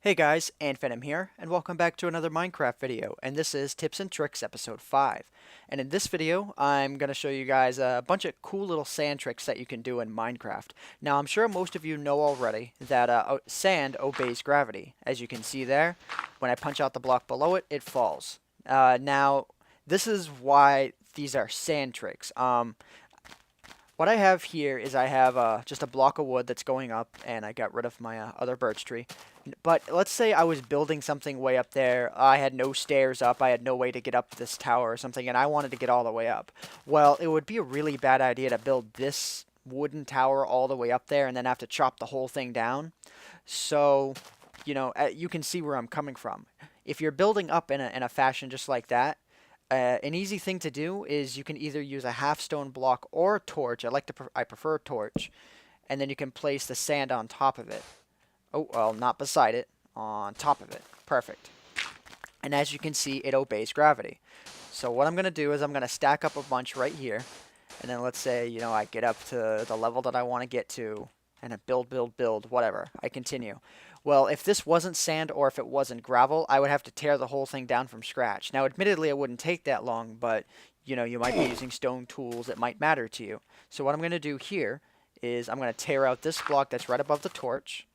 Hey guys, AntVenom here, and welcome back to another Minecraft video, and this is Tips and Tricks episode 5. And in this video, I'm going to show you guys a bunch of cool little sand tricks that you can do in Minecraft. Now, I'm sure most of you know already that sand obeys gravity. As you can see there, when I punch out the block below it, it falls. Now, this is why these are sand tricks. What I have here is I have just a block of wood that's going up, and I got rid of my other birch tree. But let's say I was building something way up there. I had no stairs up. I had no way to get up this tower or something, and I wanted to get all the way up. Well, it would be a really bad idea to build this wooden tower all the way up there and then have to chop the whole thing down. So, you can see where I'm coming from. If you're building up in a fashion just like that, an easy thing to do is you can either use a half stone block or a torch. I prefer a torch, and then you can place the sand on top of it. Oh, well, not beside it, on top of it. Perfect. And as you can see, it obeys gravity. So what I'm going to do is I'm going to stack up a bunch right here, and then let's say, I get up to the level that I want to get to, and I build, whatever. I continue. Well, if this wasn't sand or if it wasn't gravel, I would have to tear the whole thing down from scratch. Now, admittedly, it wouldn't take that long, but, you might be using stone tools. It might matter to you. So what I'm going to do here is I'm going to tear out this block that's right above the torch.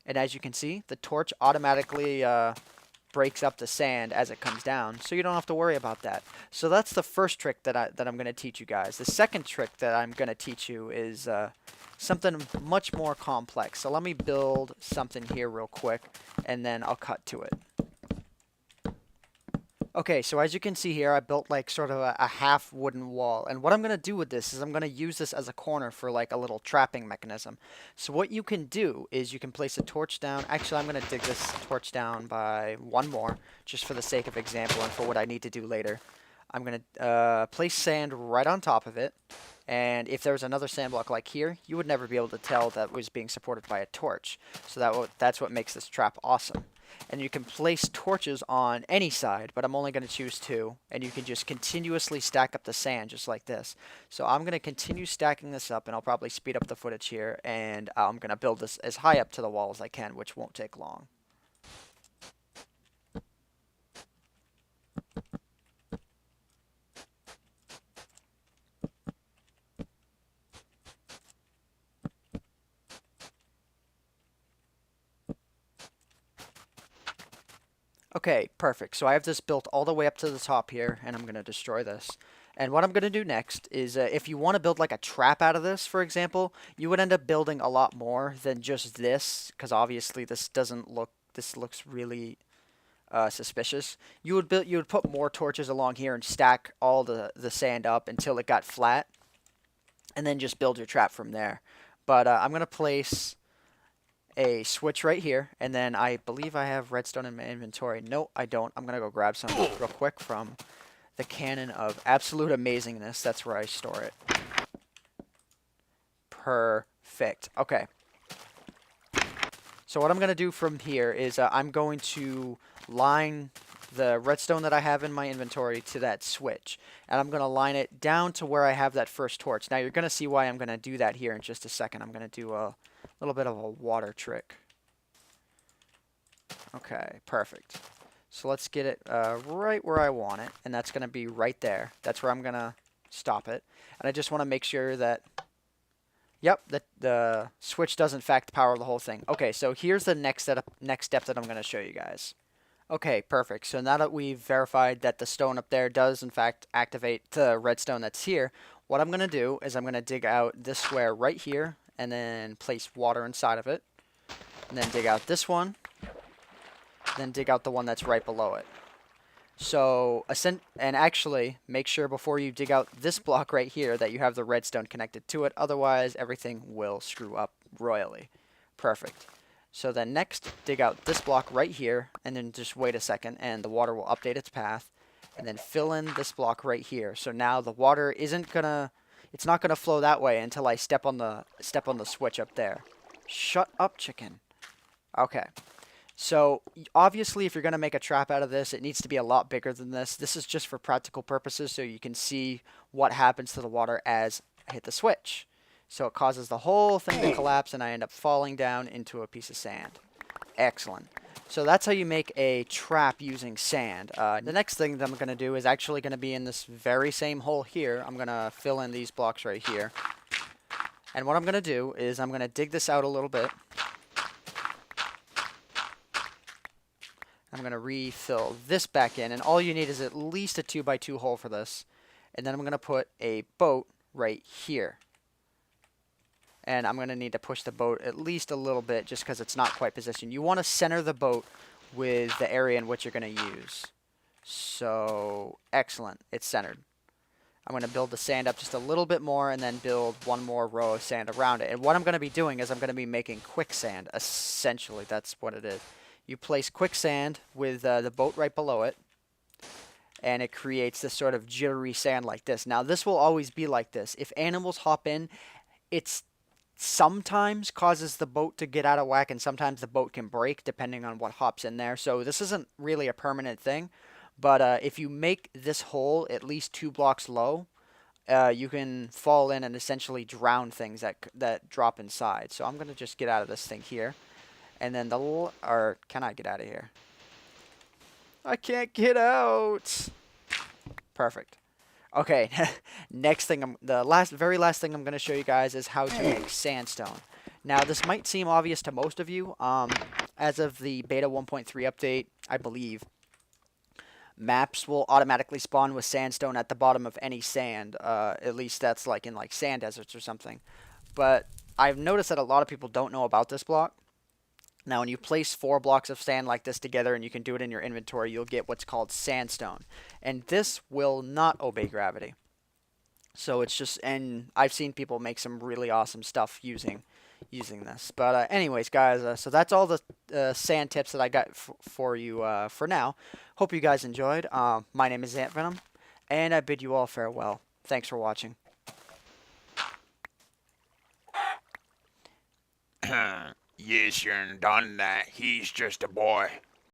And as you can see, the torch automatically breaks up the sand as it comes down, so you don't have to worry about that. So that's the first trick that I'm going to teach you guys. The second trick that I'm going to teach you is something much more complex. So let me build something here real quick, and then I'll cut to it. Okay, so as you can see here, I built like sort of a half wooden wall. And what I'm going to do with this is I'm going to use this as a corner for like a little trapping mechanism. So what you can do is you can place a torch down. Actually, I'm going to dig this torch down by one more, just for the sake of example and for what I need to do later. I'm going to place sand right on top of it. And if there was another sand block like here, you would never be able to tell that was being supported by a torch. So that's what makes this trap awesome. And you can place torches on any side, but I'm only going to choose 2. And you can just continuously stack up the sand just like this. So I'm going to continue stacking this up, and I'll probably speed up the footage here. And I'm going to build this as high up to the wall as I can, which won't take long. Okay, perfect. So I have this built all the way up to the top here, and I'm going to destroy this. And what I'm going to do next is if you want to build like a trap out of this, for example, you would end up building a lot more than just this, because obviously this looks really suspicious. You would put more torches along here and stack all the sand up until it got flat, and then just build your trap from there. But I'm going to place a switch right here, and then I believe I have redstone in my inventory. No, I don't. I'm gonna go grab some real quick from the cannon of absolute amazingness. That's where I store it. Perfect. Okay. So what I'm gonna do from here is I'm going to line the redstone that I have in my inventory to that switch, and I'm gonna line it down to where I have that first torch. Now you're gonna see why I'm gonna do that here in just a second. I'm gonna do a little bit of a water trick. Okay, perfect. So let's get it right where I want it, and that's going to be right there. That's where I'm going to stop it. And I just want to make sure that, yep, that the switch does in fact power the whole thing. Okay, so here's the next step that I'm going to show you guys. Okay, perfect. So now that we've verified that the stone up there does in fact activate the redstone that's here, what I'm going to do is I'm going to dig out this square right here, and then place water inside of it, and then dig out this one, then dig out the one that's right below it. So, and actually, make sure before you dig out this block right here that you have the redstone connected to it, otherwise everything will screw up royally. Perfect. So then next, dig out this block right here, and then just wait a second, and the water will update its path, and then fill in this block right here. So now the water it's not gonna flow that way until I step on the switch up there. Shut up, chicken. Okay. So obviously, if you're gonna make a trap out of this, it needs to be a lot bigger than this. This is just for practical purposes, so you can see what happens to the water as I hit the switch. So it causes the whole thing to collapse, and I end up falling down into a piece of sand. Excellent. So that's how you make a trap using sand. The next thing that I'm going to do is actually going to be in this very same hole here. I'm going to fill in these blocks right here. And what I'm going to do is I'm going to dig this out a little bit. I'm going to refill this back in. And all you need is at least a 2x2 hole for this. And then I'm going to put a boat right here. And I'm going to need to push the boat at least a little bit just because it's not quite positioned. You want to center the boat with the area in which you're going to use. So, excellent. It's centered. I'm going to build the sand up just a little bit more and then build one more row of sand around it. And what I'm going to be doing is I'm going to be making quicksand, essentially. That's what it is. You place quicksand with the boat right below it, and it creates this sort of jittery sand like this. Now, this will always be like this. If animals hop in, it's sometimes causes the boat to get out of whack, and sometimes the boat can break depending on what hops in there. So this isn't really a permanent thing, but if you make this hole at least 2 blocks low, you can fall in and essentially drown things that drop inside. So I'm going to just get out of this thing here, and then or can I get out of here? I can't get out. Perfect. Okay, next thing, very last thing I'm going to show you guys is how to make sandstone. Now, this might seem obvious to most of you. As of the beta 1.3 update, I believe, maps will automatically spawn with sandstone at the bottom of any sand. At least that's like in like sand deserts or something. But I've noticed that a lot of people don't know about this block. Now, when you place 4 blocks of sand like this together, and you can do it in your inventory, you'll get what's called sandstone. And this will not obey gravity. So it's just, and I've seen people make some really awesome stuff using this. But anyways, guys, so that's all the sand tips that I got for you for now. Hope you guys enjoyed. My name is AntVenom, and I bid you all farewell. Thanks for watching. You shouldn't done that. He's just a boy.